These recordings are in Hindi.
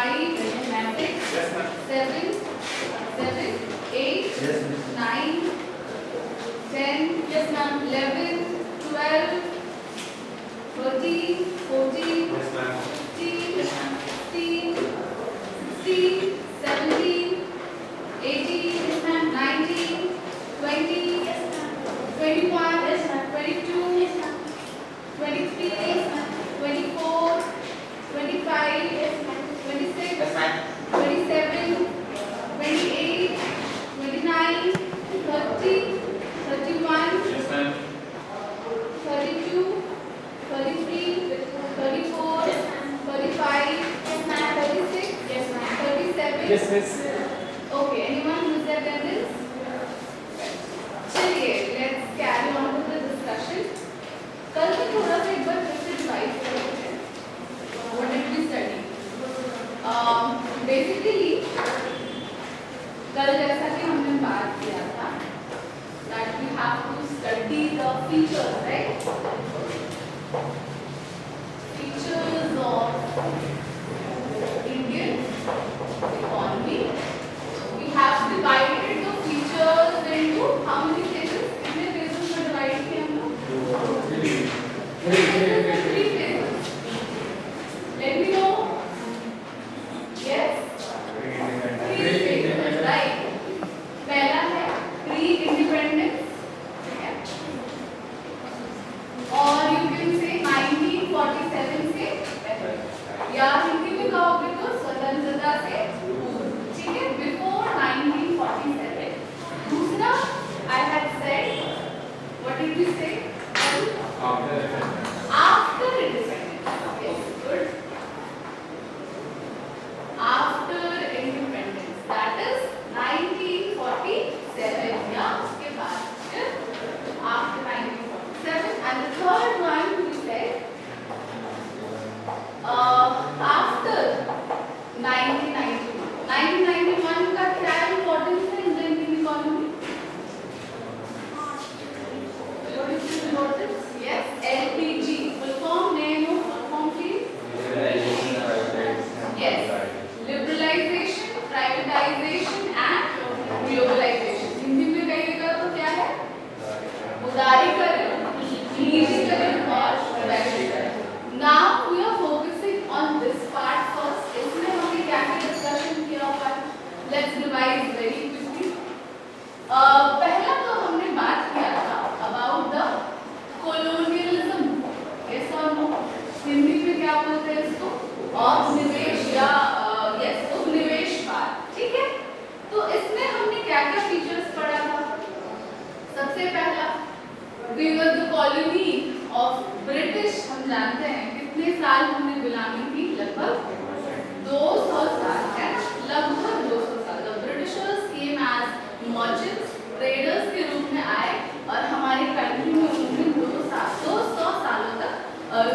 5, 6, 7, 8, 9, 10, 11, 12, 13, 14, 15, 16, 17, 18, 19, 20, 21, 22, 23, 24, 25, 26, 27, 28, 29, 30, 31, 32, 33, 34, 35, 36, 37. Yes, miss. Okay, anyone who's their attendance? चलिए, let's carry on with the discussion. कल से थोड़ा सा एक बार फिर से रिवाइज करते हैं. What did we study? Basically, कल जैसा कि हमने बात किया था, that we have to study the features, right? Features of Indian economy. We have divided the features into how many phases? कितने phases में divide किए हम लोग? 3 phases. Let me know. Yes. 3 phases, right? पहला है pre-independence, ठीक है? और you can say 1947 से पहले, या हिंदी में कहोगे तो स्वतंत्रता से पूर्व, ठीक है? Before 1947. दूसरा, I had said, what did we say? After independence. Yes, good. After independence, that is 1947. Yeah, उसके बाद फिर after 1947. And the third one we said after 1991. 1991 का क्या importance है Indian economy? What is the importance? Yes, LPG. Full form, name of full form please. Yes, liberalization, privatization and globalization. Hindi में कहिएगा तो क्या है? उदारीकरण, निजीकरण और वैश्वीकरण. Now we are focusing on this part first. इसमें हमने क्या क्या discussion किया हुआ है? Let's revise very quickly. पहला तो हमने बात किया था about the colonialism. Yes or no? Hindi में क्या बोलते हैं इसको? औपनिवेश या yes उपनिवेशवाद, ठीक है? तो इसमें हमने क्या क्या features पढ़ा था? सबसे पहला, we were the colony of British. हम जानते हैं कितने साल हमने गुलामी की? लगभग 200 साल है, लगभग 200 साल. The Britishers came as merchants, traders के रूप में आए और हमारी कंट्री में उन्होंने 200 सालों तक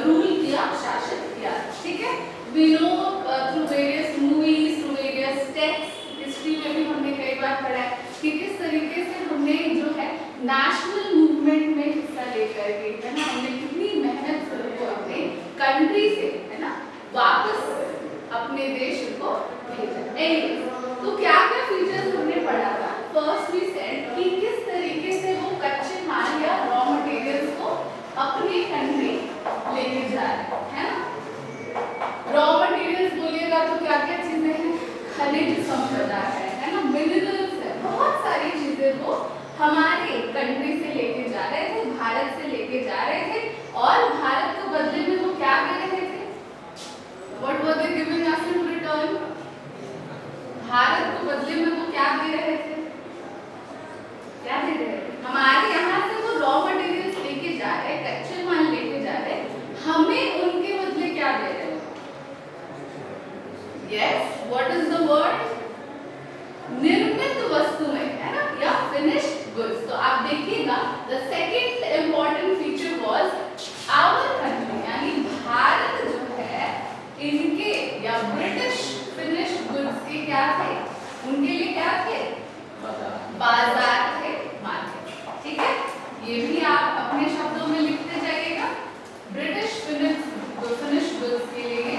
रूल किया, शासन किया, ठीक है? We know through various movies, through various texts, history में भी हमने कई बार पढ़ा है कि किस तरीके से हमने जो है नेशनल मूवमेंट में हिस्सा लेकर के, है ना, हमने कितनी मेहनत से उनको अपने कंट्री से, है ना, वापस अपने देश को भेजा. तो क्या क्या फीचर्स हमने पढ़ा था? फर्स्ट वी सेड कि किस तरीके से वो कच्चे माल या रॉ मटेरियल्स को अपनी कंट्री लेके जा रहे हैं, है ना? रॉ मटेरियल्स बोलिएगा तो क्या क्या चीजें हैं? खनिज संपदा है ना, मिनरल्स है, बहुत सारी चीजें वो हमारे कंट्री से लेके जा रहे थे, भारत से लेके जा रहे थे. और भारत को बदले में वो क्या दे रहे थे? What were they giving us in return? Bharat को बदले में वो क्या दे रहे थे? क्या दे रहे थे? हमारे यहाँ से वो रॉ मटेरियल्स लेके जा रहे, कच्चे माल लेके जा रहे, हमें उनके बदले क्या दे रहे? Yes, what is the word? निर्मित वस्तुएं, है ना, या finished goods. तो आप देखिएगा, the second important feature was our country, यानी भारत जो है, इनके या ब्रिटिश finished goods के क्या थे? उनके लिए क्या थे? बाजार थे, मार्केट, ठीक है? ये भी आप अपने शब्दों में लिखते जाइएगा. ब्रिटिश फिनिश्ड गुड्स के लिए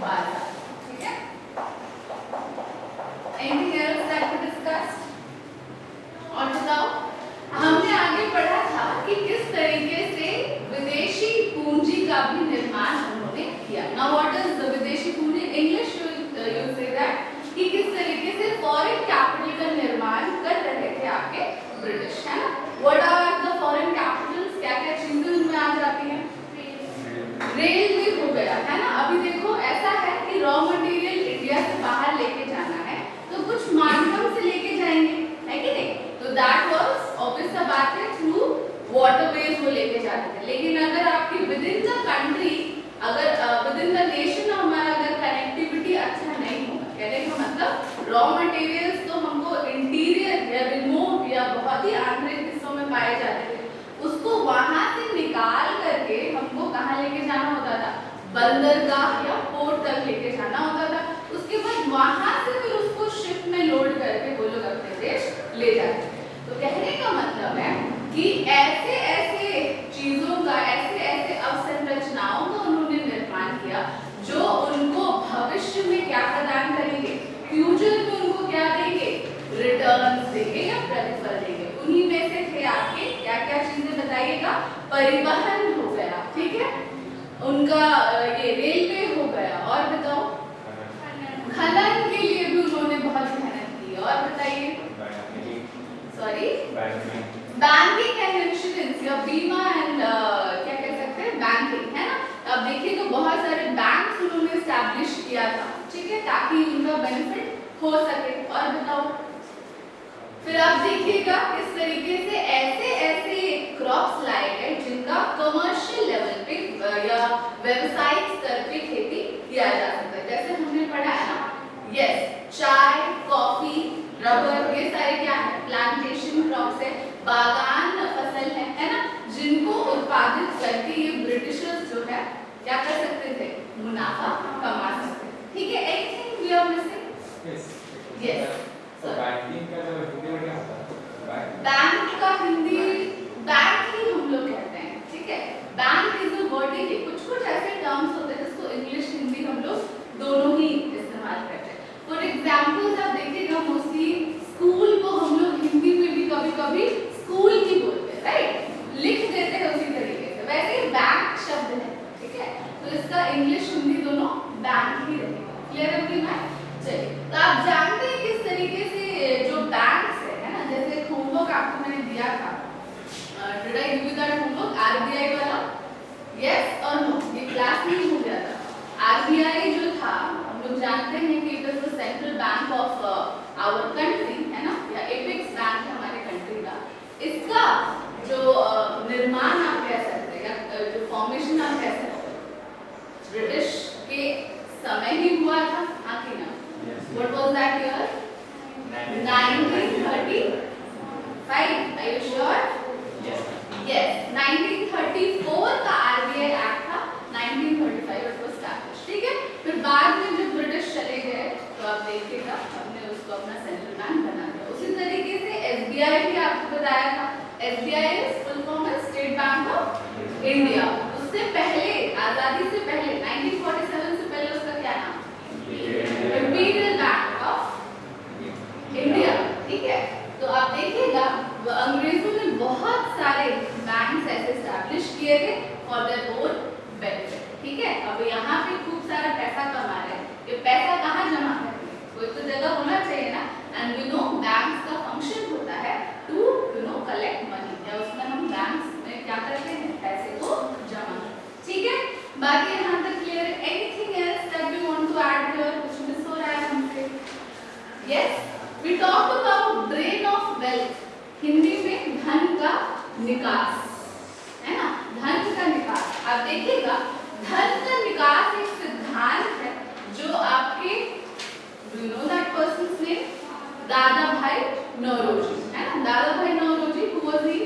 बाजार, ठीक है? भविष्य में क्या प्रदान करेंगे, फ्यूचर में उनको क्या देंगे, रिटर्न्स देंगे या प्रतिफल देंगे। उन्हीं में से थे आपके क्या क्या चीजें बताइएगा, परिवहन हो गया, ठीक है, उनका ये रेलवे हो गया, और बताओ खनन के लिए भी उन्होंने बहुत मेहनत की, और बताइए सॉरी बैंकिंग एंड इंश्योरेंस या बीमा एंड क्या कह सकते हैं बैंकिंग, है ना। अब देखिए तो बहुत सारे बैंक्स उन्होंने एस्टैब्लिश किया था, ठीक है, ताकि उनका बेनिफिट हो सके। और बताओ फिर आप देखिएगा किस तरीके से ऐसे ऐसे क्रॉप्स लाए गए जिनका कमर्शियल लेवल पे या व्यावसायिक स्तर पे खेती किया जा सकता है। जैसे हमने पढ़ा है ना, यस, चाय, कॉफी, रबर, ये सारे क्या है, प्लांटेशन क्रॉप्स है, बागान फसल है ना, जिनको उत्पादित करके ये ब्रिटिशर्स जो है क्या कर सकते थे, मुनाफा कमा सकते थे, ठीक है। Anything we are missing? Yes, banking का जो हिंदी में क्या होता है, बैंक का हिंदी बैंक ही हम लोग कहते हैं, ठीक है। बैंक इज अ वर्ड ही, कुछ कुछ ऐसे टर्म्स होते हैं जिसको इंग्लिश हिंदी हम लोग दोनों ही इस्तेमाल करते हैं। फॉर एग्जांपल आप देखिएगा मोस्टली स्कूल को हम लोग हिंदी में भी कभी कभी स्कूल ही बोलते हैं, राइट, लिख देते हैं उसी तरीके से। वैसे ही बैंक शब्द है, ठीक है, तो इसका इंग्लिश हिंदी दोनों बैंक ही रहेगा। क्लियर है अपनी बात? चलिए, तो आप जानते हैं किस तरीके से जो बैंक्स है ना, जैसे होमवर्क आपको मैंने दिया था, did I give you that homework RBI वाला, यस और नो, ये क्लास में हो गया था। आरबीआई जो था हम लोग जानते हैं कि it is the central bank of our country, है ना, या एपेक्स बैंक है हमारे कंट्री का। इसका जो निर्माण आप कह सकते हैं या जो फॉर्मेशन आप कह सकते हैं ब्रिटिश के समय ही हुआ था, हाँ कि ना? What was that year? 1935. Are you sure? Yes. 1934 का RBI एक्ट था, 1935 it was established, ठीक है। फिर बाद में जब ब्रिटिश चले गए तो आप देखिएगा हमने उसको अपना सेंट्रल बैंक बना दिया। उसी तरीके से SBI भी आपको बताया था, SBI is full form है स्टेट बैंक ऑफ इंडिया। उससे पहले, आजादी से पहले 1947 से पहले उसका क्या नाम, इंपीरियल बैंक ऑफ इंडिया, ठीक है। तो आप देखिएगा अंग्रेजों ने बहुत सारे बैंक्स ऐसे एस्टैब्लिश किए थे फॉर देयर ओन बेनिफिट, ठीक है। अब यहाँ पे खूब सारा पैसा कमा रहे हैं, ये पैसा कहाँ जमा करेंगे, कोई तो जगह होना चाहिए ना। एंड यू नो बैंक्स का फंक्शन होता है टू कलेक्ट मनी, या उसमें हम बैंक्स में क्या करते हैं, पैसे को जमा, ठीक है। बाकी यहाँ तक क्लियर है? Anything else that we want to add here, कुछ मिस हो रहा है हमसे? Yes, we talked about drain of wealth, Hindi में धन का निकास, है ना, धन का निकास। आप देखिएगा धन का निकास एक सिद्धांत है जो आपके, do you know that persons name, दादा भाई नौरोजी, है ना। दादा भाई नौरोजी, हु वाज ही?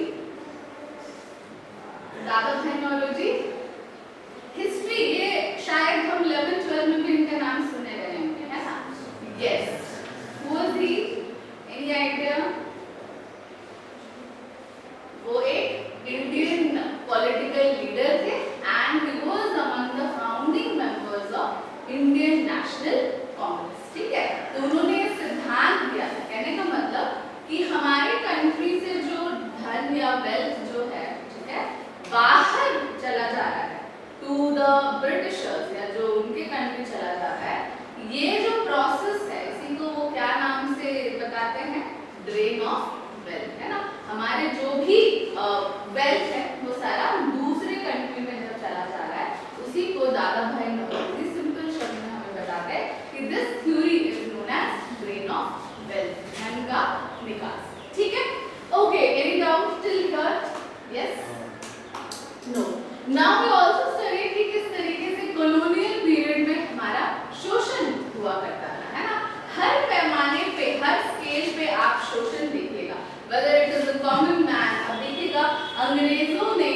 दादा भाई नौरोजी हिस्ट्री, ये शायद हम 11th 12th में भी इनका नाम सुने रहे होंगे, है ना। Yes, who was he? Any idea? वो एक इंडियन पॉलिटिकल लीडर थे and he was among the founding members of Indian national Congress, ठीक है। तो उन्होंने सिद्धांत दिया था, कहने का मतलब कि हमारे कंट्री से जो धन या वेल्थ जो है, ठीक है, बाहर चला जा रहा है टू द ब्रिटिशर्स, या जो उनके कंट्री चला जा रहा है, ये जो प्रोसेस है इसी को वो क्या नाम से बताते हैं, ड्रेन ऑफ वेल्थ, है ना। हमारे जो भी वेल्थ है वो सारा दूसरे कंट्री में जब चला जा रहा है, उसी को दादा भाई नौरोजी सिंपल शब्द में हमें बताते हैं कि this theory is known as drain of wealth, धन का निकास, ठीक है। Okay, any doubt till here? Yes, no. Now we also study कि किस तरीके से कॉलोनियल पीरियड में हमारा शोषण हुआ करता था, है ना। हर पैमाने पे, हर स्केल पे आप शोषण देखिएगा, whether it is a common man। अब देखिएगा अंग्रेजों ने,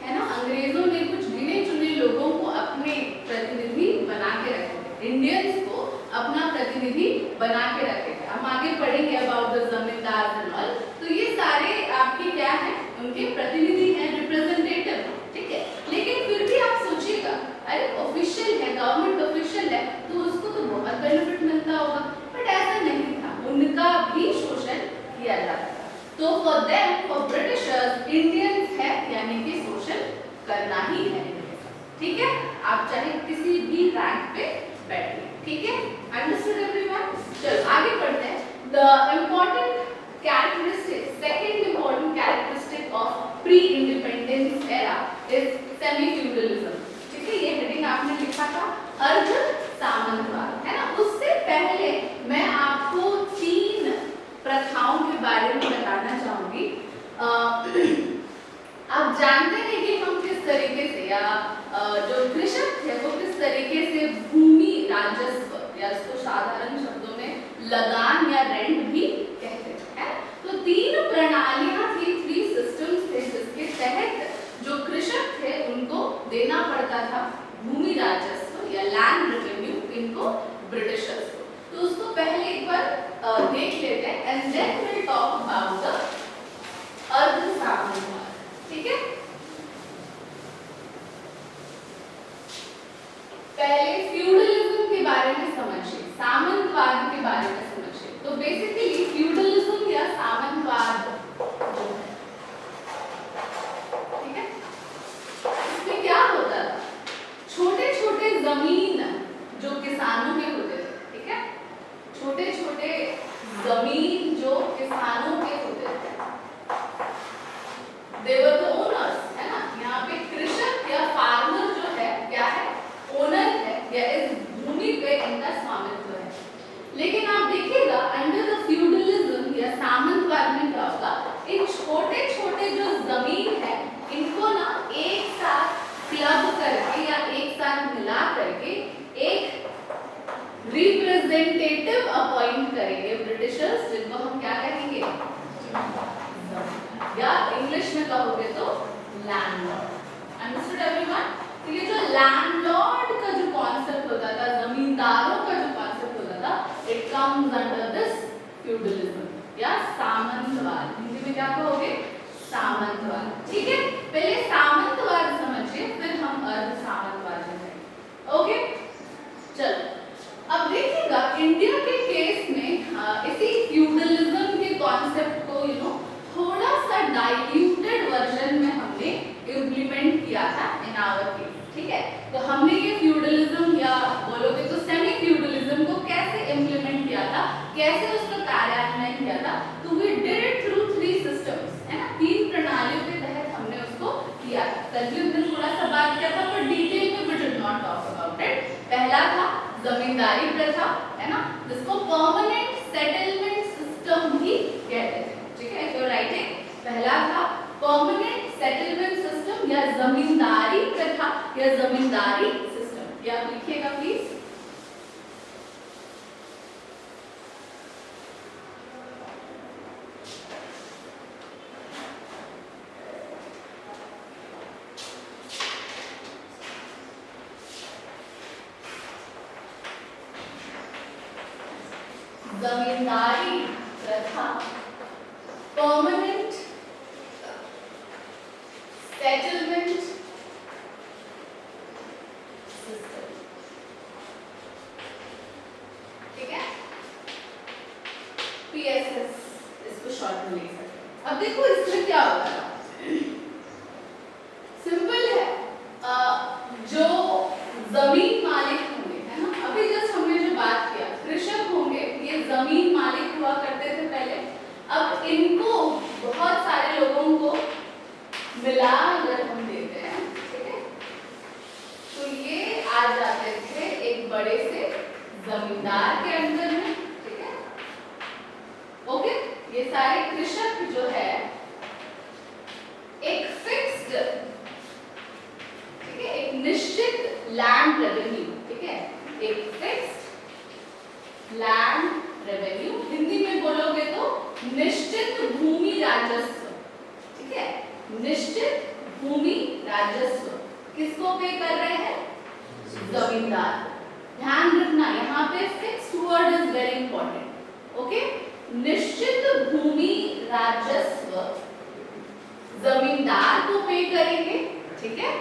है ना, अंग्रेजों ने कुछ गिने चुने लोगों को अपने प्रतिनिधि बना के रखे थे, इंडियंस को अपना प्रतिनिधि बना के रखे थे। हम आगे पढ़ेंगे अबाउट द जमींदार एंड ऑल, तो ये सारे आपके क्या है, उनके प्रतिनिधि हैं, रिप्रेजेंटेटिव, ठीक है। लेकिन फिर भी आप सोचिएगा, अरे ऑफिशियल है, गवर्नमेंट ऑफिशियल है, तो उसको तो ठीक है, आप चाहे किसी भी रैंक पे बैठिए, ठीक है, अंडरस्टूड एवरीवन। चलो आगे बढ़ते हैं। The important characteristic, second important characteristic of pre independence era is semi feudalism. ठीक है, ये हेडिंग आपने लिखा था अर्ध सामंतवाद, है ना। उससे पहले मैं आपको 3 प्रथाओं के बारे में बताना चाहूंगी। आप जानते हैं कि हम किस तरीके से या जो कृषक थे वो किस तरीके से भूमि राजस्व या इसको साधारण शब्दों में लगान या रेंट भी कहते हैं। तो 3 प्रणालियां थी, 3 सिस्टम्स थे जिसके तहत जो कृषक थे उनको देना पड़ता था भूमि राजस्व या लैंड रेवेन्यू इनको ब्रिटिशर्स को। तो उसको पहले एक बार देख लेते हैं and then will talk about the अर्ध सामंतवाद। ठीक है, पहले फ्यूडलिज्म के बारे में समझिए, सामंतवाद के बारे में समझिए। तो बेसिकली फ्यूडलिज्म या सामंतवाद जो है, ठीक है, इसमें क्या होता था, छोटे छोटे जमीन जो किसानों के होते थे, ठीक है, छोटे छोटे जमीन जो किसानों के होते थे, they were the owners, है ना। यहाँ पे कृषक या फार्मर जो है क्या है, ओनर है या इस भूमि पे इनका स्वामित्व है। लेकिन आप देखिएगा अंडर द फ्यूडलिज्म या सामंतवाद में क्या होगा, इन छोटे छोटे जो जमीन है इनको ना एक साथ क्लब करके या एक साथ मिला करके एक रिप्रेजेंटेटिव अपॉइंट करेंगे ब्रिटिशर्स, जिनको हम क्या कहेंगे, या इंग्लिश में कहोगे तो लैंडलॉर्ड। Understood everyone. तो ये जो लैंडलॉर्ड का जो कॉन्सेप्ट होता था, जमींदारों का जो कॉन्सेप्ट होता था, it comes under this feudalism या सामंतवाद। हिंदी में क्या कहोगे, सामंतवाद। ठीक है, पहले सामंतवाद समझिए फिर हम अर्ध सामंतवाद में जाएंगे। ओके, चलो अब देखिएगा इंडिया के केस में इसी फ्यूडलिज्म के कॉन्सेप्ट को थोड़ा सा डाइल्यूटेड वर्जन में हमने इम्प्लीमेंट किया था इन आवर केस। ठीक है, तो हमने ये फ्यूडलिज्म या बोलोगे तो सेमी फ्यूडलिज्म को कैसे इम्प्लीमेंट किया था, कैसे उसका कार्यान्वयन किया था। तो we did it through 3 systems, है ना, 3 प्रणालियों के तहत हमने उसको किया था। कल भी हमने थोड़ा सा बात किया था पर डिटेल में we did not talk about it. पहला था जमींदारी प्रथा, है ना, जिसको परमानेंट सेटलमेंट सिस्टम भी कहते थे। ठीक है, तो राइटिंग पहला था परमानेंट सेटलमेंट सिस्टम या जमींदारी प्रथा या जमींदारी सिस्टम। या लिखिएगा प्लीज। जमींदारी प्रथा, परमानेंट सेटलमेंट सिस्टम। ठीक है, PSS इसको शॉर्ट में लिख सकते हैं। अब देखो इसमें क्या होगा, सिंपल है, जो जमीन मालिक होंगे, है ना, अभी जस्ट हमने जो बात किया, कृषक होंगे, ये जमीन मालिक हुआ करते थे पहले। अब इनको बहुत सारे लोगों को मिला अगर हम देते हैं, ठीक है, तो ये आ जाते थे एक बड़े से जमींदार के अंदर में। ठीक है, ओके, ये सारे कृषक जो है एक फिक्स्ड, ठीक है, एक निश्चित लैंड रेवेन्यू, ठीक है, एक फिक्स्ड लैंड रेवेन्यू, हिंदी में बोलोगे तो निश्चित भूमि राजस्व। ठीक है, निश्चित भूमि राजस्व किसको पे कर रहे हैं, जमींदार। ध्यान रखना यहाँ पे fixed word is very important. Okay, निश्चित भूमि राजस्व जमींदार को पे करेंगे। ठीक है,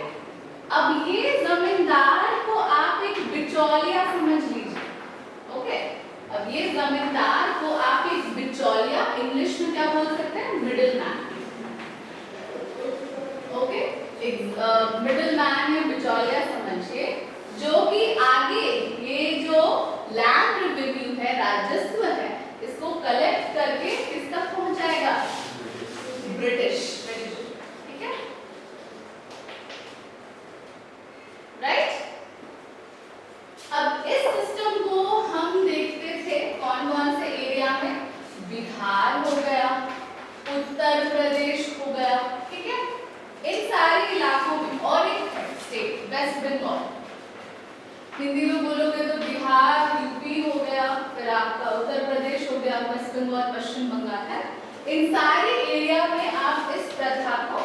अब ये जमींदार को आप एक बिचौलिया समझ लीजिए। ओके, अब ये जमींदार को आप एक बिचौलिया, इंग्लिश में क्या बोल सकते हैं, middle man. Okay, middle man या बिचौलिया समझिए, जो कि आगे ये जो लैंड रेवेन्यू है, राजस्व है, इसको कलेक्ट करके किस तक पहुंचाएगा? ब्रिटिश। ठीक है, राइट। अब इस सिस्टम को हम देखते थे कौन कौन से एरिया में? बिहार हो गया, उत्तर प्रदेश हो गया, ठीक है, इन सारे इलाकों में। और एक स्टेट वेस्ट बंगाल, हिंदी में बोलोगे तो बिहार यूपी हो गया, फिर आपका उत्तर प्रदेश हो गया, वेस्ट बंगाल पश्चिम बंगाल है। इन सारे एरिया में आप इस प्रथा को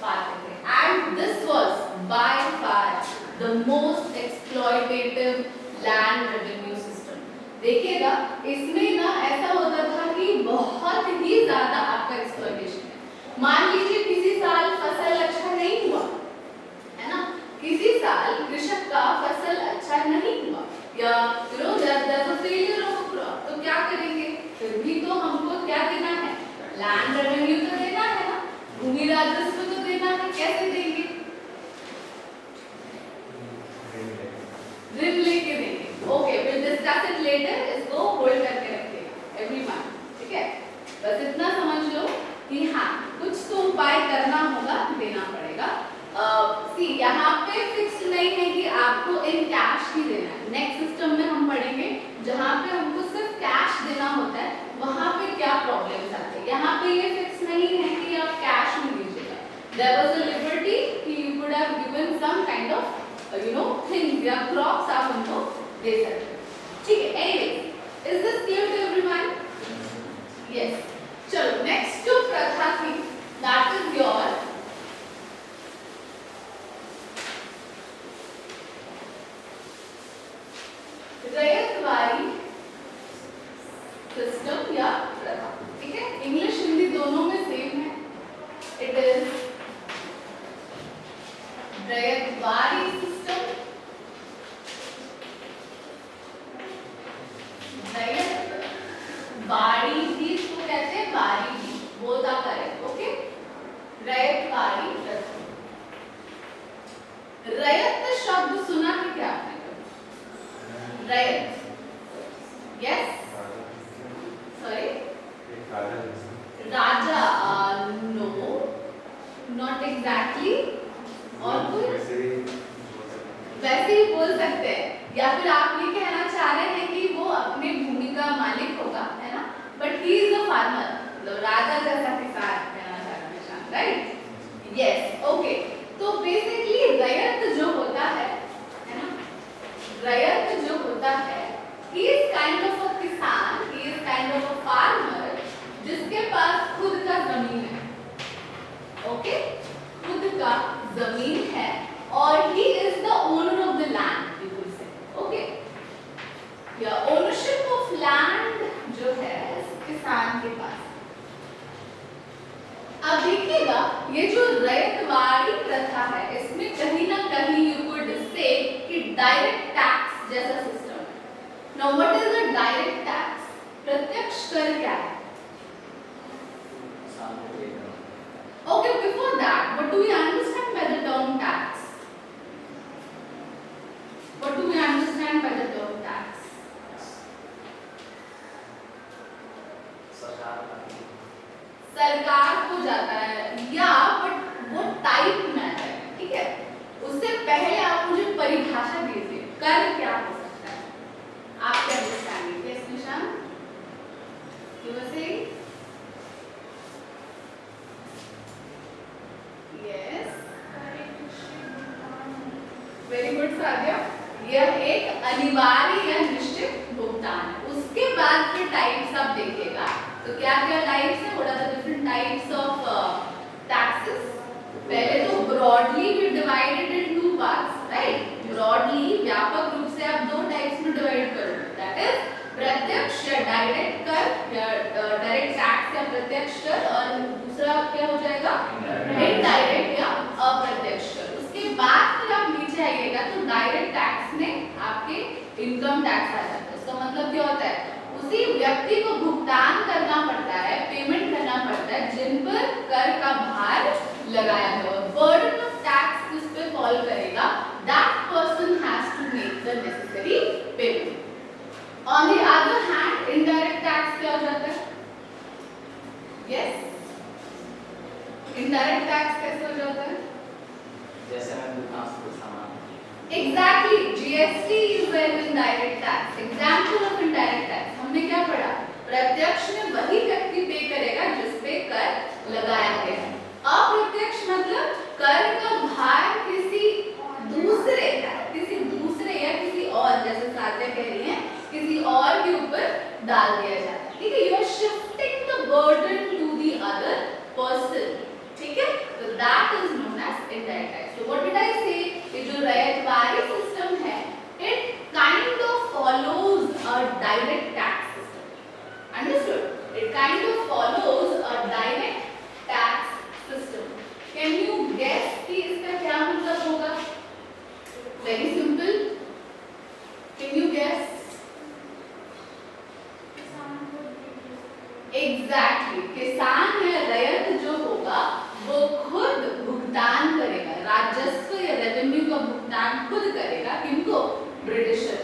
पाते थे। And this was by far the most exploitative land revenue system. देखिएगा, इसमें ना ऐसा होता था कि बहुत ही ज्यादा आपका एक्सप्लॉयटेशन है। मान लीजिए किसी साल फसल अच्छा नहीं हुआ, है ना, किसी साल कृषक का फसल अच्छा नहीं हुआ, या फेलियर ऑफ क्रॉप, तो क्या करेंगे? फिर भी तो हमको क्या देना है? लैंड रेवेन्यू तो देना है ना, भूमि राजस्व तो देना है। कैसे देंगे? ऋण लेके देंगे। Okay, will discuss it later, इसको होल्ड करके रखिएगा एवरीवन, ठीक है। बस इतना समझ लो कि हाँ, कुछ तो उपाय करना होगा, देना पड़ेगा। सी यहाँ पे फिक्स नहीं है कि आपको इन कैश ही देना है। नेक्स्ट सिस्टम में हम पढ़ेंगे जहाँ पे हमको सिर्फ कैश देना होता है, वहाँ पे क्या प्रॉब्लम्स आते हैं। यहाँ पे ये फिक्स नहीं है कि आप कैश में दीजिएगा। There was a liberty कि you could have given some kind of things या crops आप उनको दे सकते हैं, ठीक है। Anyway, is this clear to everyone? Yes. चलो नेक्स्ट जो प्रथा थी, that is your ryotwari system या प्रथा, ठीक है। इंग्लिश हिंदी दोनों में सेम है। It is Ryotwari system, Ryotwari भी इसको कहते हैं, वाड़ी भी, both are correct, okay. Ryotwari प्रथा। रैयत शब्द सुना है क्या आपने? रैयत, यस, सॉरी, राजा, नो, नॉट एग्जैक्टली। और कोई वैसे ही बोल सकते हैं, या फिर आप ये कहना चाह रहे हैं कि वो अपने भूमि का मालिक होगा, है ना, but he is a farmer, मतलब राजा जैसा किसान कहना चाहते हैं, राइट? Yes, okay. तो बेसिकली रैयत जो होता है ना, रैयत जो होता है, he is kind of a किसान, he is kind of a farmer, जिसके पास खुद का जमीन है, ओके, खुद का जमीन है, और he is the owner of the land, people say, okay, या ownership of land जो है किसान के पास। अब देखिएगा, ये जो रैयतवाड़ी प्रथा है, इसमें कहीं ना कहीं you could say कि डायरेक्ट टैक्स जैसा सिस्टम है। Now what is a direct tax? प्रत्यक्ष कर क्या है? Okay, before that, what do we understand by the term tax? What do we understand by the term tax? सरकार को जाता है, या बट वो टाइप में आता है, ठीक है। उससे पहले आप मुझे परिभाषा दीजिए, कर क्या हो सकता है? आप क्या अंडरस्टैंडिंग? यस निशान, you were saying? Yes, very good Sadia. यह एक अनिवार्य या निश्चित भुगतान है। उसके बाद फिर टाइप्स आप देखिएगा, तो क्या क्या टाइप्स है, what are the different types of taxes. पहले तो broadly we divided in two parts, right? Broadly, व्यापक रूप से आप दो टाइप्स में डिवाइड करोगे, दैट इज प्रत्यक्ष या डायरेक्ट कर, या डायरेक्ट टैक्स या प्रत्यक्ष कर, और दूसरा क्या हो जाएगा? इनडायरेक्ट या अप्रत्यक्ष कर। उसके बाद फिर आप नीचे आइएगा तो डायरेक्ट टैक्स में आपके इनकम टैक्स आ जाता है। इसका मतलब क्या होता है? उसी व्यक्ति को भुगतान करना पड़ता है, पेमेंट करना पड़ता है जिन पर कर का भार लगाया हुआ है। बर्डन ऑफ टैक्स फॉल करेगा, that person has to make the necessary payment. On the other hand, indirect tax क्या हो जाता है? Yes. Indirect tax कैसे हो जाता है? जैसे मैं दुकान से सामान Exactly. GST is an indirect tax. Example of indirect tax. हमने क्या पढ़ा? प्रत्यक्ष में वही व्यक्ति पे करेगा जिस पे कर लगाया गया है। अप्रत्यक्ष मतलब कर का भार किसी दूसरे या किसी और, जैसे साध्या कह रही है, किसी और के ऊपर डाल दिया जाता है। ठीक है, you are shifting the burden to the other person. ठीक है, तो that is known as indirect tax. So what did I say, ये जो रैयतवारी सिस्टम है, it kind of follows a direct tax system. Understood? It kind of follows a direct tax system. Can you guess कि इसका क्या मतलब होगा? Very simple, can you guess? Exactly, किसान या रैयत जो होगा वो खुद भुगतान करेगा, राजस्व या रेवेन्यू का भुगतान खुद करेगा। किनको? ब्रिटिशर।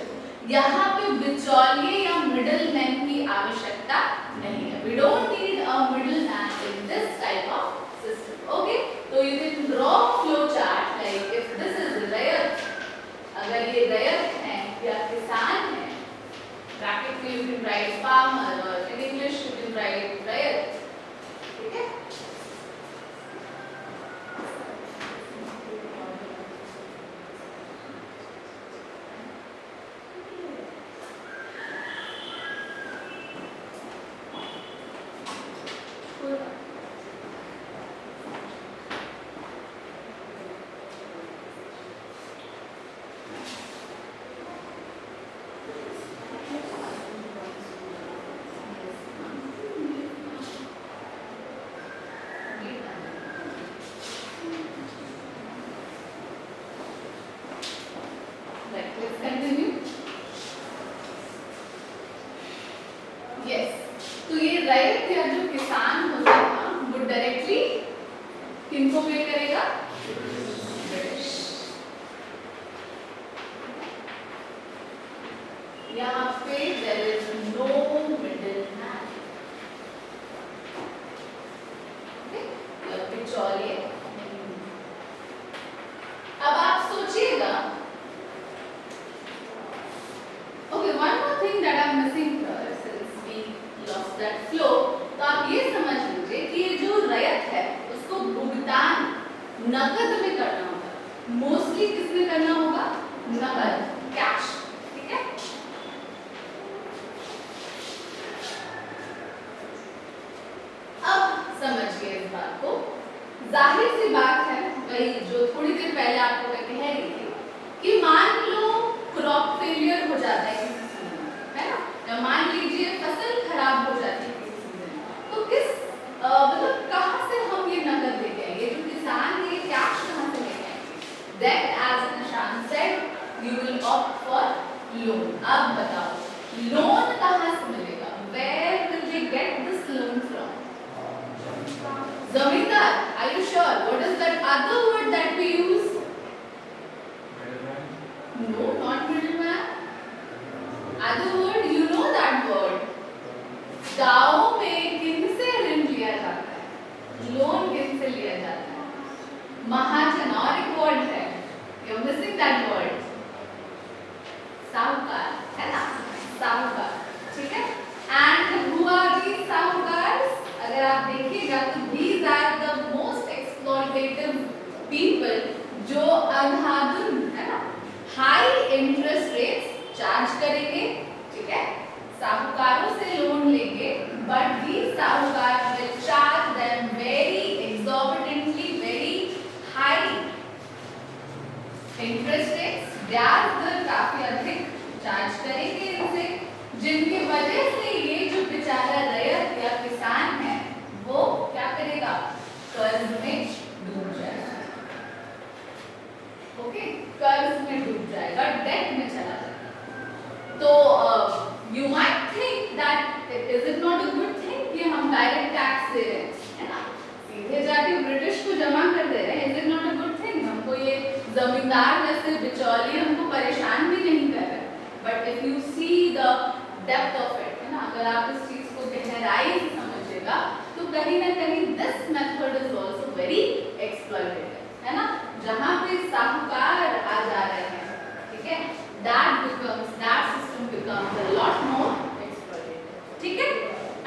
यहाँ पे बिचौलिए या मिडलमैन की आवश्यकता नहीं है। We don't need a middleman in this type of system. Okay? तो you can draw a flow chart like if this is रैयत, अगर ये रैयत है या किसान है, bracket में you can write farmer or in English you can write रैयत। ठीक है? Right, let's continue. Yes, तो ये रैयत या जो किसान होता है वो डायरेक्टली किनको पे करेगा? ब्रिटिश। यहाँ पे there is no middleman. Okay, या बिचौलिए। अब आप सोचिएगा, okay, one more thing that I'm missing here since we lost that flow, तो आप ये समझ लीजिए कि ये जो रैयत है उसको भुगतान नकद में करना होगा। मोस्टली किसमें करना होगा? नकद, कैश। ठीक है, अब समझ गए इस बात को। जाहिर सी बात है, वही जो थोड़ी देर पहले आपको मैं कह रही थी कि मान लो क्रॉप फेलियर हो जाता है किसी सीजन में, है ना, या मान लीजिए फसल खराब हो जाती है किसी सीजन में, तो किस मतलब कहाँ से हम ये नकद लेके आएंगे? जो किसान है ये कैश कहाँ से लेके आएंगे? Then as Nishant said, you will opt for loan. अब बताओ लोन कहाँ से मिलेगा? Where will they get this loan from? जमींदार? Are you sure? What is that other word that we use? No, not middleman. Other word, you know that word. गाँव में किनसे ऋण लिया जाता है? लोन किनसे लिया जाता है? महाजन। और एक वर्ड है, you're missing that word. साहूकार, है ना? साहूकार, ठीक है? And who are these sahukars? अगर आप देखिएगा तो these are the most exploitative people जो अंधाधुन, है ना, हाई इंटरेस्ट रेट्स चार्ज करेंगे। ठीक है, साहूकारों से लोन लेंगे, but these साहूकार will charge them very exorbitantly, very high interest rates, ब्याज दर काफी अधिक चार्ज करेंगे इनसे, जिनकी वजह से ये जो बेचारा रैयत या किसान है वो क्या करेगा? कर्ज में डूब जाएगा। ओके, कर्ज में डूब जाएगा, डेट में चला जाएगा। तो you might think that is it not a good thing कि हम डायरेक्ट टैक्स दे रहे हैं, है ना, सीधे जाके ब्रिटिश को जमा कर दे रहे हैं। Is it not a good thing? हमको ये जमींदार जैसे बिचौलिए हमको परेशान भी नहीं कर रहे, but if you see the depth of it, है ना, अगर आप इस चीज को गहराई से समझिएगा तो कहीं ना कहीं this method is also very exploitative, है ना, जहां पे साहूकार आ जा रहे हैं, ठीक है, that system becomes a lot more exploitative, ठीक है,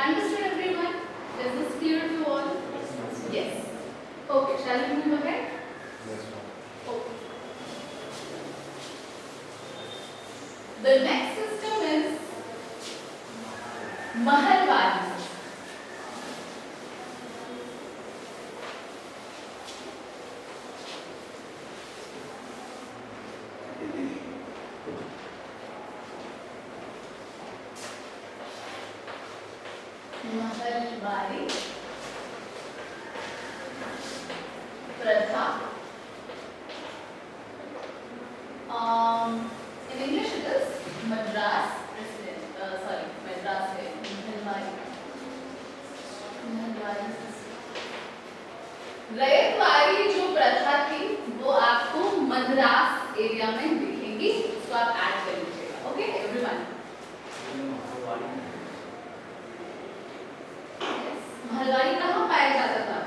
understood everyone? Is this clear to all? Yes. Okay, shall we move ahead? Okay. The next system is Mahalwadi. Mahalwari प्रथा. In English it is Madras President. Madras है महलवाड़ी. रयतवाड़ी जो प्रथा थी वो आपको मद्रास एरिया में दिखेंगी, इसको आप ऐड कर लीजिएगा. Okay everyone. महलवाड़ी कहाँ पाया जाता था?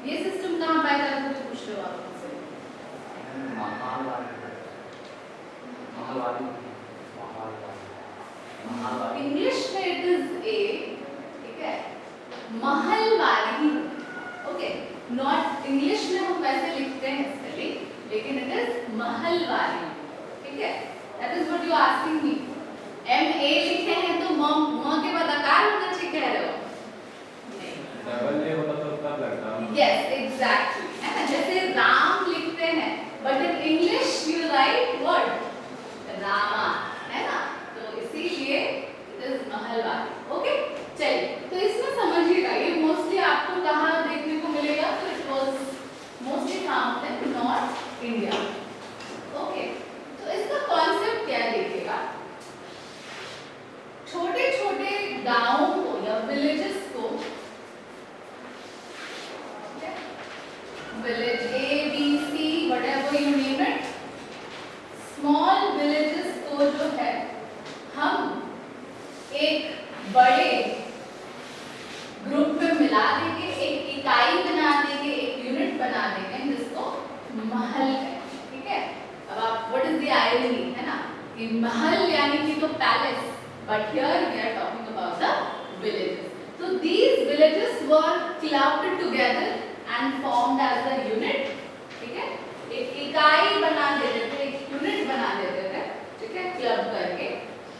ये सिस्टम कहाँ पाया जाता था? पूछ रहे हो आप मुझसे. इंग्लिश में इट इज ए, ठीक है, महलवाड़ी. ओके, नॉट इंग्लिश में हम वैसे लिखते हैं स्पेलिंग, लेकिन इट इज महलवाड़ी, ठीक है. That is what you asking me. MA लिखे हैं तो म के बाद आकार होना चाहिए कह रहे हो? डबल ए होता तो तब लगता. Yes, exactly. है ना, जैसे राम लिखते हैं, but in English you write what? Rama, है ना, तो इसीलिए it is महलवाड़ी. ओके, चलिए, तो इसमें समझिएगा ये मोस्टली आपको कहाँ देखने को मिलेगा, तो it was mostly found in North India. Okay, तो इसका कॉन्सेप्ट क्या देखिएगा, छोटे छोटे गांवों को या विलेजेस को, village A, B, C, whatever you name it, small villages को जो है हम एक बड़े ग्रुप में मिला देंगे, एक इकाई बना देंगे, एक यूनिट बना देंगे जिसको महल है. ठीक है, अब आप व्हाट इज द आयरनी, है ना, कि महल यानी कि तो palace, but here we are talking about the villages. So these villages were clubbed together and formed as a unit. ठीक है, एक इकाई बना देते थे, एक यूनिट बना देते थे, ठीक है, क्लब करके.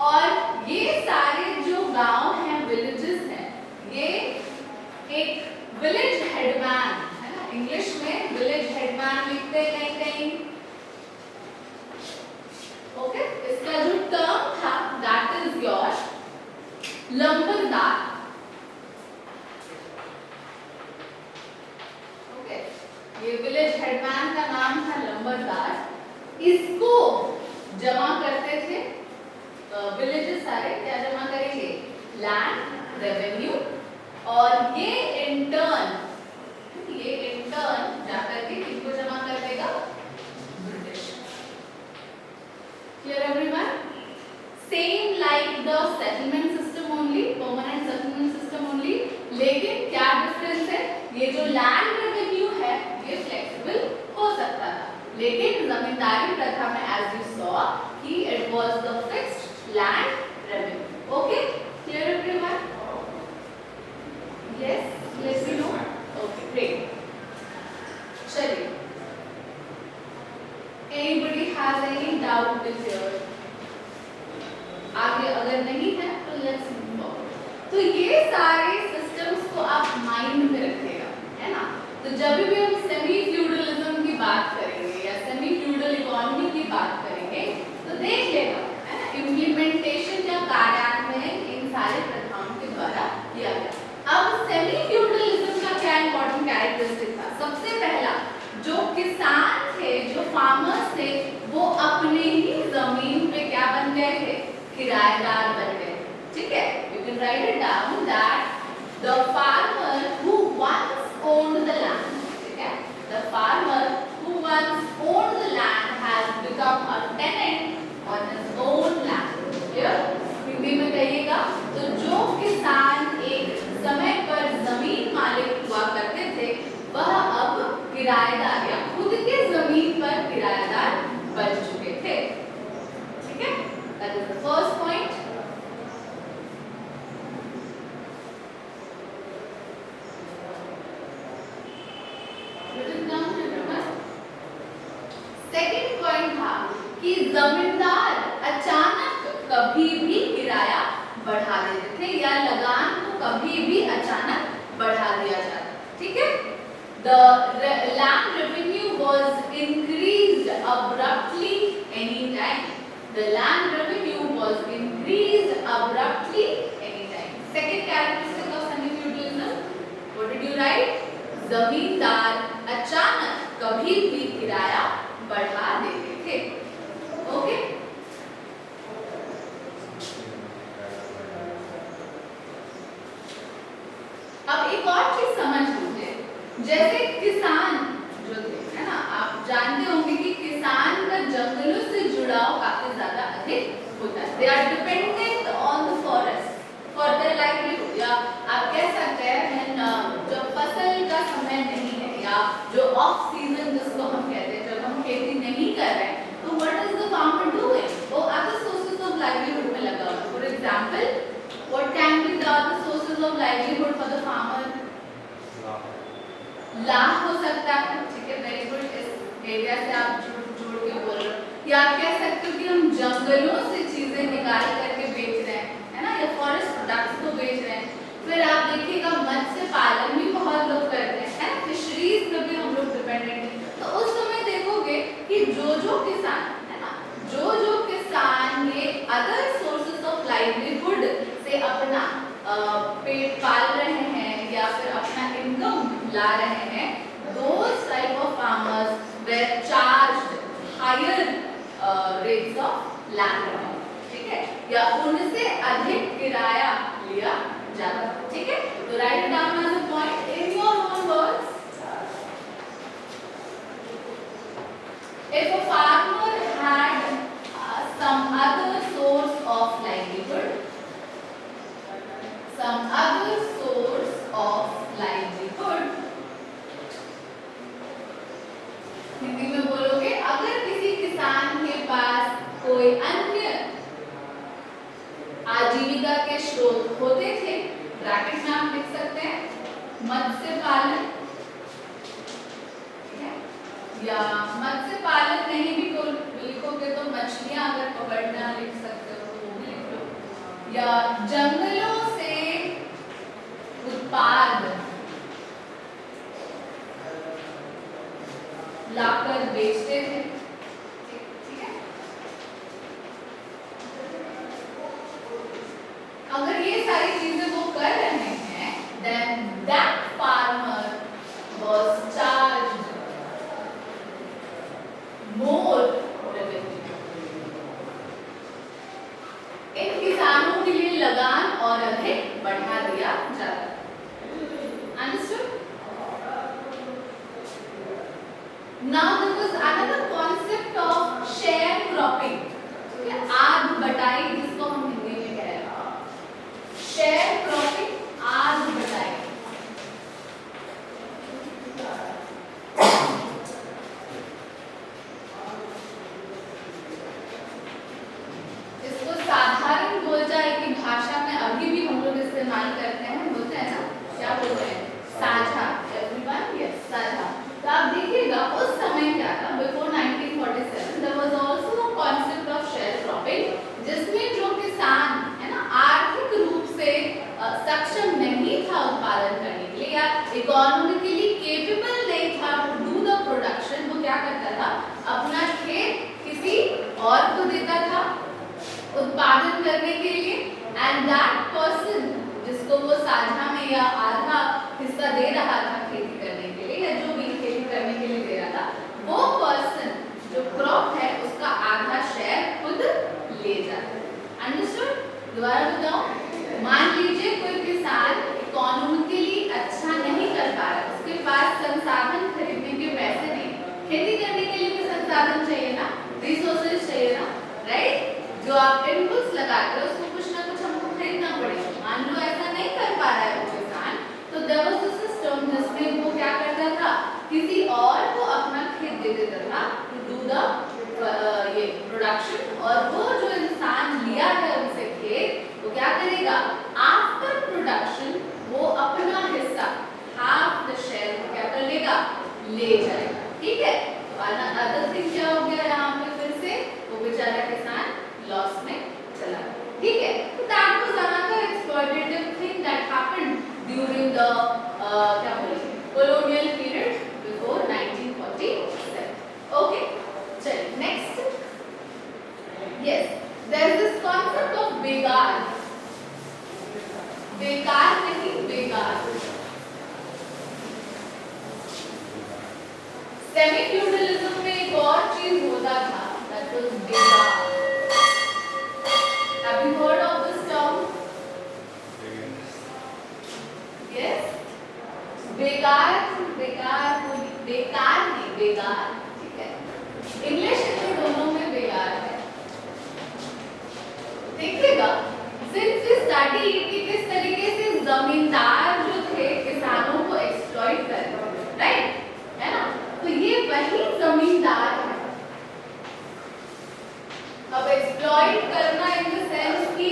और ये सारे जो गांव हैं, विलेजेस हैं, ये एक विलेज हेडमैन, है ना, इंग्लिश में विलेज हेडमैन लिखते हैं कहीं कहीं. ओके, इसका जो टर्म था दैट इज योर लंबरदार. ये विलेज हेडमैन का नाम था लंबरदार. इसको जमा करते थे विलेजेस सारे, क्या जमा करेंगे, लैंड रेवेन्यू, और ये इंटर्न जाकर के किसको जमा कर देगा, British. Clear everyone? Same like the settlement system only, permanent settlement system only, लेकिन क्या डिफरेंस है, ये जो लैंड रेवेन्यू है ये फ्लेक्सिबल हो सकता था, लेकिन जमींदारी प्रथा में एज यू सॉ कि it was the fixed land revenue. Okay, clear everyone? Yes, let me know. Okay, great. चलिए, anybody has any doubt with here? आगे अगर नहीं है तो लेट्स मूव फॉरवर्ड. तो ये सारे सिस्टम्स को आप माइंड में रखिएगा, है ना. तो जब भी हम सेमी फ्यूडलिज्म की बात करेंगे या सेमी फ्यूडल इकोनॉमी की बात करेंगे तो देख लेगा, है ना, इम्प्लीमेंटेशन या कार्यान्वयन इन सारे प्रथाओं के द्वारा किया गया. अब सेमी फ्यूडलिज्म का क्या इंपॉर्टेंट कैरेक्टरिस्टिक था? सबसे पहला, जो किसान थे, जो फार्मर्स थे, वो अपने ही जमीन पे क्या बन गए थे, किराएदार बन गए. ठीक है, you can write it down that the farmer who once owned the land. ठीक है, the farmer who once owned the land become a tenant on his own land. Clear? Hindi में कहिएगा, तो जो किसान एक समय पर जमीन मालिक हुआ करते थे, वह अब किराएदार या खुद के जमीन पर किराएदार बन चुके थे. ठीक है? That is the first point. Written down everyone. Second point था कि जमींदार अचानक कभी भी किराया बढ़ा देते थे या लगान को कभी भी अचानक बढ़ा दिया जाता. ठीक है? The land revenue was increased abruptly anytime. The land revenue was increased abruptly anytime. Second characteristic of semi-feudalism. What did you write? जमींदार अचानक कभी भी किराया बढ़ा देते थे. ओके? अब एक और चीज समझ लीजिए, जैसे किसान जो थे, है ना, आप जानते होंगे कि किसान का जंगलों से जुड़ाव काफी ज्यादा अधिक होता है. They are dependent on the forest for their livelihood. या आप कह सकते हैं जब फसल का समय नहीं है या जो ऑफ सीजन जिसको हम कहते हैं, जब हम खेती नहीं कर रहे हैं, तो what is the farmer doing? वो other sources of livelihood में लगा हुआ है. For example, what can be the other sources of livelihood for the farmer? Lakh हो सकता है. ठीक है, वेरी गुड. इस एरिया से आप जोड़ के बोल रहे हो. या आप कह सकते हो कि हम जंगलों से चीजें निकाल करके बेच रहे हैं, है ना, या फॉरेस्ट प्रोडक्ट्स को बेच रहे हैं. फिर आप देखिएगा मत्स्य पालन भी बहुत लोग करते हैं, है ना, फिशरीज पे भी हम लोग डिपेंडेंट हैं. तो उस समय देखोगे कि जो किसान, है ना, जो किसान ये अदर सोर्सेज ऑफ लाइवलीहुड से अपना पेट पाल रहे हैं या फिर अपना इनकम ला रहे हैं, those type of farmers were charged higher rates of land revenue. ठीक है, या उनसे अधिक किराया लिया जाता. ठीक है, तो write it down as a point in your own words. If a farmer had some other source of livelihood, Hindi में बोलोगे, अगर किसी किसान के पास कोई अन्य आजीविका के स्रोत होते थे, ब्रैकेट में आप लिख सकते हैं मत्स्य पालन, या मत्स्य पालन नहीं भी लिखोगे तो मछलियां अगर पकड़ना लिख सकते हो तो वो भी लिख लो, या जंगलों से उत्पाद लाकर बेचते थे. ठीक है, अगर ये सारी चीजें वो कर रहे हैं, then that farmer was charged more revenue. इन किसानों के लिए लगान और अधिक बढ़ा दिया जाता. Understood? Now there was another concept of sharecropping. Okay, आग बटाई जिसको हम हिंदी में कह रहे हैं. Sharecropping, आग बटाई. इसको साधारण बोलचाल की भाषा में अभी भी हम लोग इस्तेमाल करते हैं, बोलते हैं ना, क्या बोलते हैं, साझा. Everyone, yes, साझा. तो आप देखिएगा उस समय क्या था, before 1947 there was also a concept of sharecropping, जिसमें जो किसान है ना आर्थिक रूप से सक्षम नहीं था उत्पादन करने के लिए या इकोनॉमिकली केपेबल नहीं था टू डू द प्रोडक्शन, वो क्या करता था, अपना खेत किसी और को देता था उत्पादन करने के लिए, एंड दैट पर्सन जिसको वो साझा में या आधा हिस्सा दे रहा था खेती करने के लिए या जो भी खेती करने के लिए दे रहा था, वो पर्सन जो क्रॉप है उसका आधा शेयर खुद ले जाता. अंडरस्टूड? दोबारा बताओ, मान लीजिए कोई किसान इकोनॉमिकली अच्छा नहीं कर पा रहा, उसके पास संसाधन खरीदने के पैसे नहीं, खेती करने के लिए भी संसाधन चाहिए ना, रिसोर्सेज चाहिए ना, राइट? जो आप इनपुट्स लगाते हो उसको कुछ ना कुछ हमको खरीदना पड़ेगा। मान लो ऐसा नहीं कर पा रहा है वो किसान, तो देयर वाज अ सिस्टम जिसमें वो क्या करता था, किसी और को अपना खेत दे देता था टू डू द ये प्रोडक्शन, और वो जो इंसान लिया है उनसे खेत, वो क्या करेगा, आफ्टर प्रोडक्शन वो अपना हिस्सा, हाफ द शेयर को क्या कर लेगा, ले जाएगा। ठीक है, तो अदर थिंग क्या हो गया यहाँ पे, फिर से वो बेचारा किसान लॉस में चला गया। ठीक है, तो that was another exploitative thing that happened during the क्या बोलेंगे, colonial period before 1947. Okay, चलिए next. Yes, there is this concept of बेगार। बेकार नहीं, बेगार। सेमी फ्यूडलिज्म में एक और चीज होता था, that was बेगार। Have you heard of this term? Yes. बेकार, बेकार नहीं, बेगार। ठीक है, इंग्लिश हिंदी दोनों में बेगार है। देखिएगा, सिंस वी स्टडी कि किस तरीके से जमींदार जो थे किसानों को एक्सप्लॉइट कर रहे थे, राइट, है ना? तो ये वही जमींदार है। अब एक्सप्लॉइट करना इन द सेंस कि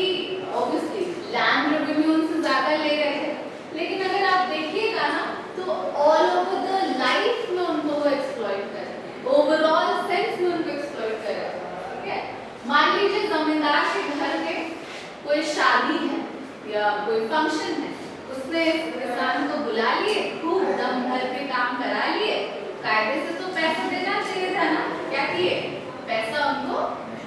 ऑब्वियसली लैंड रेवेन्यू उनसे ज्यादा ले रहे थे, लेकिन अगर आप देखिएगा ना तो ऑल ओवर द लाइफ में उनको वो एक्सप्लॉइट कर रहे हैं, ओवरऑल सेंस में उनको एक्सप्लॉइट कर रहे हैं। ठीक है, मान लीजिए जमींदार के घर में कोई शादी है या कोई फंक्शन है, उसने किसान को बुला लिए, खूब दम भर के काम करा लिए, कायदे से तो पैसा देना चाहिए था ना, क्या किए, पैसा उनको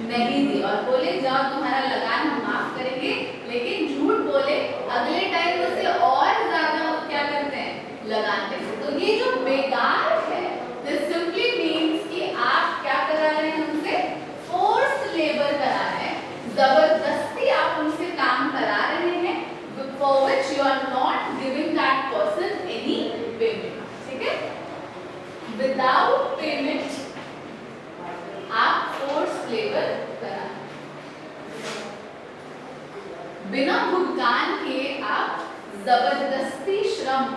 नहीं दिया और बोले जाओ तुम्हारा लगान हम माफ करेंगे, लेकिन झूठ बोले, अगले टाइम उसे और ज्यादा क्या करते हैं, लगान देते। तो ये जो बेगार है, दिस सिंपली मींस कि आप क्या करा रहे हैं उनसे, फोर्स्ड लेबर करा रहे हैं, जबरदस्ती आप उनसे काम करा रहे हैं, for which you are not giving that person any payment. ठीक है, विदाउट पेमेंट आप फोर्स लेबर करा, बिना भुगतान के आप जबरदस्ती श्रम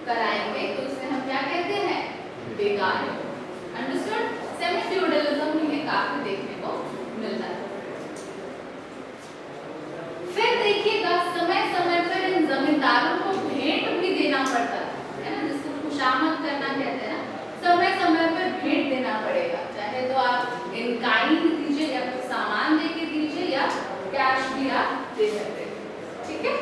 कराएंगे, तो इसे हम क्या कहते हैं, बेगार। अंडरस्टूड? सेमी फ्यूडलिज्म में ये काफी देखने को मिलता है। फिर देखिएगा, समय समय पर इन जमींदारों को भेंट भी देना पड़ता है ना, जिसको खुशामद करना कहते हैं ना, समय समय पर भेंट देना पड़ेगा, चाहे तो आप इन काइंड दीजिए या कुछ सामान देके दीजिए या कैश भी आप दे सकते हैं। ठीक है,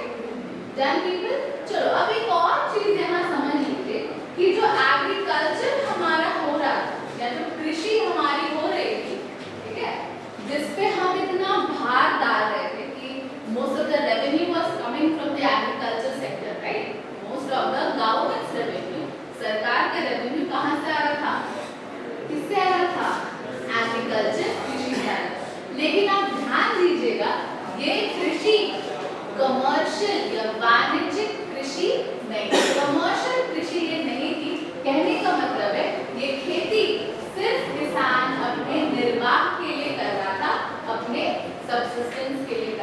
डन पीपल? चलो अब एक और चीज यहाँ समझ लीजिए कि जो एग्रीकल्चर हमारा हो रहा था या जो कृषि हमारी हो रही थी, ठीक है, जिसपे हम इतना भार डाल रहे थे कि most of the revenue was coming from the agriculture sector, right, most of the government revenue, सरकार का रेवेन्यू कहाँ से आ रहा था, किससे आ रहा था, एग्रीकल्चर, कृषि से आ रहा था। लेकिन आप ध्यान दीजिएगा, ये कृषि कमर्शियल या वाणिज्यिक कृषि नहीं, कमर्शियल कृषि ये नहीं थी। कहने का मतलब है ये खेती सिर्फ किसान अपने निर्वाह के लिए कर रहा था, अपने सबसिस्टेंस के लिए